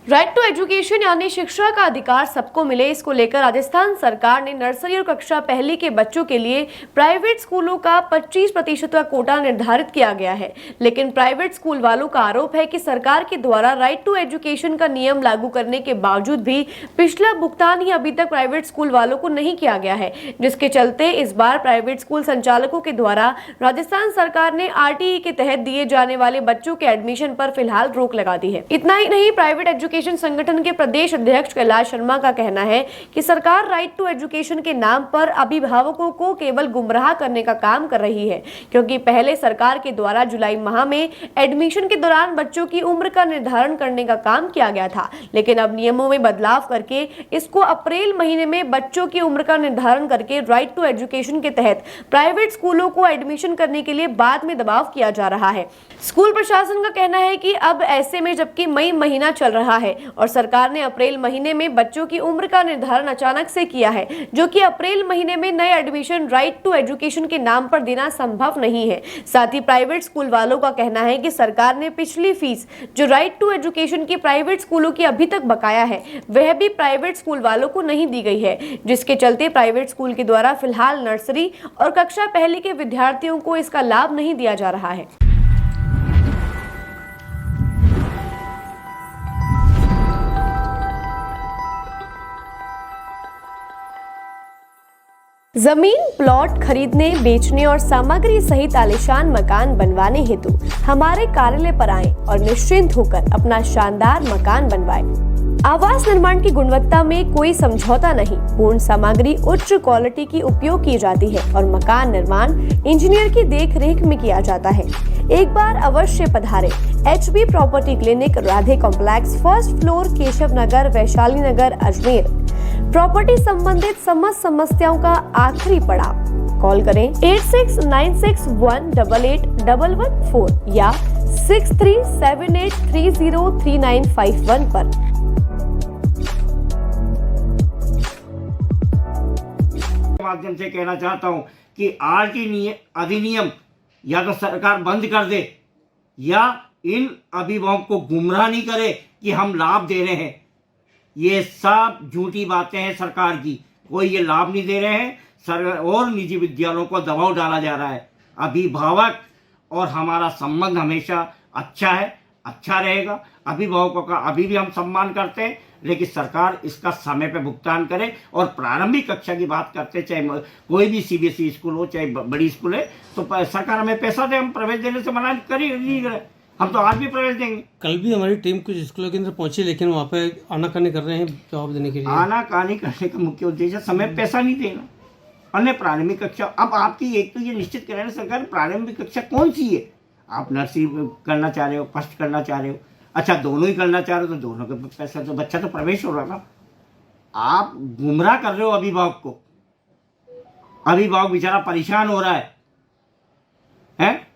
Right to education यानी शिक्षा का अधिकार सबको मिले, इसको लेकर राजस्थान सरकार ने नर्सरी और कक्षा पहली के बच्चों के लिए प्राइवेट स्कूलों का 25% का कोटा निर्धारित किया गया है। लेकिन प्राइवेट स्कूल वालों का आरोप है कि सरकार के द्वारा राइट टू एजुकेशन का नियम लागू करने के बावजूद भी पिछला भुगतान ही अभी तक प्राइवेट स्कूल वालों को नहीं किया गया है, जिसके चलते इस बार प्राइवेट स्कूल संचालकों के द्वारा राजस्थान सरकार ने RTE के तहत दिए जाने वाले बच्चों के एडमिशन पर फिलहाल रोक लगा दी है। इतना ही नहीं, प्राइवेट एजुकेशन संगठन के प्रदेश अध्यक्ष कैलाश शर्मा का कहना है कि सरकार राइट टू एजुकेशन के नाम पर अभिभावकों को केवल गुमराह करने का काम कर रही है, क्योंकि पहले सरकार के द्वारा जुलाई माह में एडमिशन के दौरान बच्चों की उम्र का निर्धारण करने का काम किया गया था, लेकिन अब नियमों में बदलाव करके इसको अप्रैल महीने में बच्चों की उम्र का निर्धारण करके राइट टू एजुकेशन के तहत प्राइवेट स्कूलों को एडमिशन करने के लिए बाद में दबाव किया जा रहा है। स्कूल प्रशासन का कहना है कि अब ऐसे में जबकि मई महीना चल रहा है और सरकार ने अप्रैल महीने में बच्चों की उम्र का निर्धारण अचानक से किया है, जो कि अप्रैल महीने में नए एडमिशन राइट टू एजुकेशन के नाम पर देना संभव नहीं है। साथ ही प्राइवेट स्कूल वालों का कहना है कि सरकार ने पिछली फीस जो राइट टू एजुकेशन की प्राइवेट स्कूलों की अभी तक बकाया है, वह भी प्राइवेट स्कूल वालों को नहीं दी गई है, जिसके चलते प्राइवेट स्कूल के द्वारा फिलहाल नर्सरी और कक्षा पहली के विद्यार्थियों को इसका लाभ नहीं दिया जा रहा है। जमीन प्लॉट खरीदने, बेचने और सामग्री सहित आलीशान मकान बनवाने हेतु हमारे कार्यालय पर आएं और निश्चिंत होकर अपना शानदार मकान बनवाएं। आवास निर्माण की गुणवत्ता में कोई समझौता नहीं, पूर्ण सामग्री उच्च क्वालिटी की उपयोग की जाती है और मकान निर्माण इंजीनियर की देखरेख में किया जाता है। एक बार अवश्य पधारें। HB property clinic, Radhe complex, first floor, Keshav Nagar, Vaishali Nagar, Ajmer. Property संबंधित समस्त समस्याओं का आखिरी पड़ाव। कॉल करें 8696188114 या 6378303951 पर। माध्यम से कहना चाहता हूं कि RTE अधिनियम या तो सरकार बंद कर दे या इन अभिभावकों को गुमराह नहीं करे कि हम लाभ दे रहे हैं। ये सब झूठी बातें हैं सरकार की, कोई ये लाभ नहीं दे रहे हैं। और निजी विद्यालयों को दबाव डाला जा रहा है। अभिभावक और हमारा संबंध हमेशा अच्छा है, अच्छा रहेगा। अभिभावकों का अभी भी हम सम्मान करते हैं, लेकिन सरकार इसका समय पे भुगतान करे। और प्रारंभिक कक्षा की बात करते, चाहे कोई भी CBSE स्कूल हो, चाहे बड़ी स्कूल है, तो सरकार हमें पैसा दे, हम प्रवेश देने से मना नहीं करें। हम तो आज भी प्रवेश देंगे। कल भी हमारी टीम कुछ स्कूलों के अंदर पहुंची, लेकिन वहाँ पे आनाकानी कर रहे हैं जवाब देने के लिए। आनाकानी करने का मुख्य उद्देश्य समय पैसा नहीं देना। अन्य प्रारंभिक कक्षा, अब आपकी एक तो ये निश्चित करें सरकार प्रारंभिक कक्षा कौन सी है। आप नर्सरी करना चाह रहे हो, फर्स्ट करना चाह रहे हो, अच्छा दोनों ही करना चाह रहे हो, तो दोनों का पैसा तो बच्चा तो प्रवेश हो रहा ना। आप गुमराह कर रहे हो अभिभावक को। अभिभावक बेचारा परेशान हो रहा है।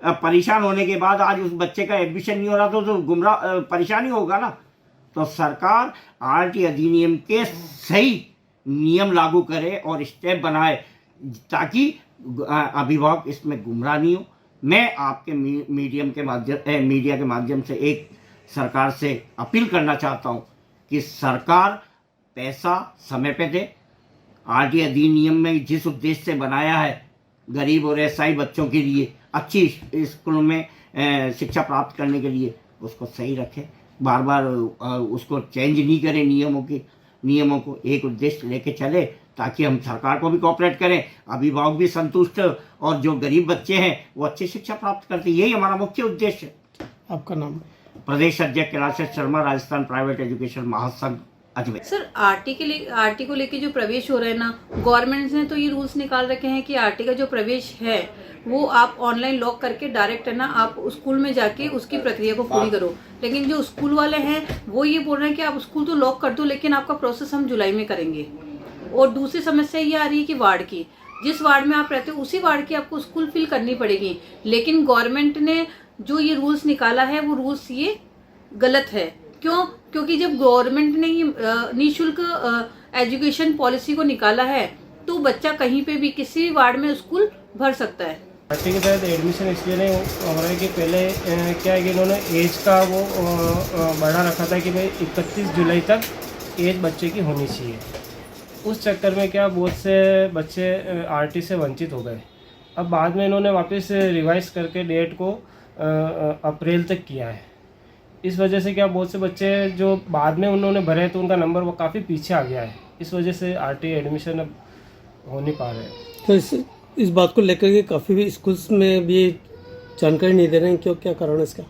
परेशान होने के बाद आज उस बच्चे का एडमिशन नहीं हो रहा तो गुमराह परेशानी होगा ना। तो सरकार RTE अधिनियम के सही नियम लागू करे और स्टेप बनाए ताकि अभिभावक इसमें गुमराह नहीं हो। मैं आपके मीडिया के माध्यम से एक सरकार से अपील करना चाहता हूं कि सरकार पैसा समय पे दे। RTE अधिनियम में जिस उद्देश्य से बनाया है, गरीब और असहाय बच्चों के लिए अच्छी स्कूलों में शिक्षा प्राप्त करने के लिए, उसको सही रखे। बार बार उसको चेंज नहीं करें। नियमों को एक उद्देश्य लेके चले ताकि हम सरकार को भी कोऑपरेट करें, अभिभावक भी संतुष्ट और जो गरीब बच्चे हैं वो अच्छी शिक्षा प्राप्त करते। यही हमारा मुख्य उद्देश्य है। आपका नाम? प्रदेश अध्यक्ष कैलाश शर्मा, राजस्थान प्राइवेट एजुकेशन महासंघ, अजमेर। सर, RTE को लेके जो प्रवेश हो रहे हैं ना, गवर्नमेंट ने तो ये रूल्स निकाल रखे हैं कि RTE का जो प्रवेश है वो आप ऑनलाइन लॉक करके डायरेक्ट है ना आप स्कूल में जाके उसकी प्रक्रिया को पूरी करो। लेकिन जो स्कूल वाले हैं वो ये बोल रहे हैं कि आप स्कूल तो लॉक कर दो, लेकिन आपका प्रोसेस हम जुलाई में करेंगे। और दूसरी समस्या ये आ रही है कि वार्ड की, जिस वार्ड में आप रहते हो उसी वार्ड की आपको स्कूल फिल करनी पड़ेगी। लेकिन गवर्नमेंट ने जो ये रूल्स निकाला है वो रूल्स ये गलत है। क्यों? क्योंकि जब गवर्नमेंट ने ये निःशुल्क एजुकेशन पॉलिसी को निकाला है तो बच्चा कहीं पे भी किसी भी वार्ड में स्कूल भर सकता है। आरटी के तहत एडमिशन इसलिए नहीं हो रहा है कि पहले क्या है कि इन्होंने एज का वो बढ़ा रखा था कि भाई 31 जुलाई तक एज बच्चे की होनी चाहिए। उस चक्कर में क्या बहुत से बच्चे आरटी से वंचित हो गए। अब बाद में इन्होंने वापस रिवाइज करके डेट को अप्रैल तक किया है। इस वजह से क्या बहुत से बच्चे जो बाद में उन्होंने भरे तो उनका नंबर वो काफ़ी पीछे आ गया है। इस वजह से आरटी एडमिशन अब हो नहीं पा रहे हैं। तो इस बात को लेकर के काफ़ी भी स्कूल्स में भी जानकारी नहीं दे रहे हैं, क्यों, क्या कारण है इसका?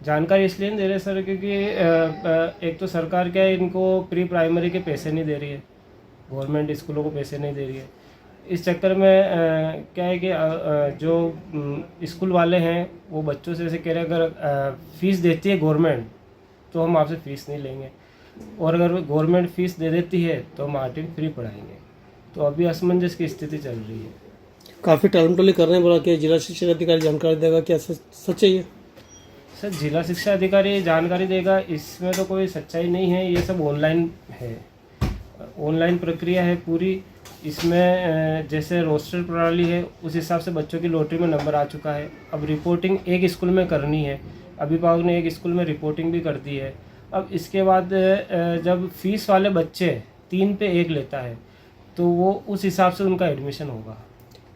जानकारी इसलिए नहीं दे रहे सर क्योंकि एक तो सरकार क्या है इनको प्री प्राइमरी के पैसे नहीं दे रही है, गवर्नमेंट स्कूलों को पैसे नहीं दे रही है। इस चक्कर में क्या है कि जो स्कूल वाले हैं वो बच्चों से ऐसे कह रहे हैं अगर फ़ीस देती है गवर्नमेंट तो हम आपसे फ़ीस नहीं लेंगे, और अगर गवर्नमेंट फ़ीस दे देती है तो हम आरटी फ्री पढ़ाएंगे। तो अभी असमंजस की स्थिति चल रही है। काफ़ी टालमटोली कर रहे हैं, बोला कि जिला शिक्षा अधिकारी जानकारी देगा, क्या सच है ये? सर जिला शिक्षा अधिकारी जानकारी देगा इसमें तो कोई सच्चाई नहीं है। ये सब ऑनलाइन है, ऑनलाइन प्रक्रिया है पूरी। इसमें जैसे रोस्टर प्रणाली है उस हिसाब से बच्चों की लॉटरी में नंबर आ चुका है। अब रिपोर्टिंग एक स्कूल में करनी है, अभिभावक ने एक स्कूल में रिपोर्टिंग भी कर दी है। अब इसके बाद जब फीस वाले बच्चे 3 पे 1 लेता है तो वो उस हिसाब से उनका एडमिशन होगा।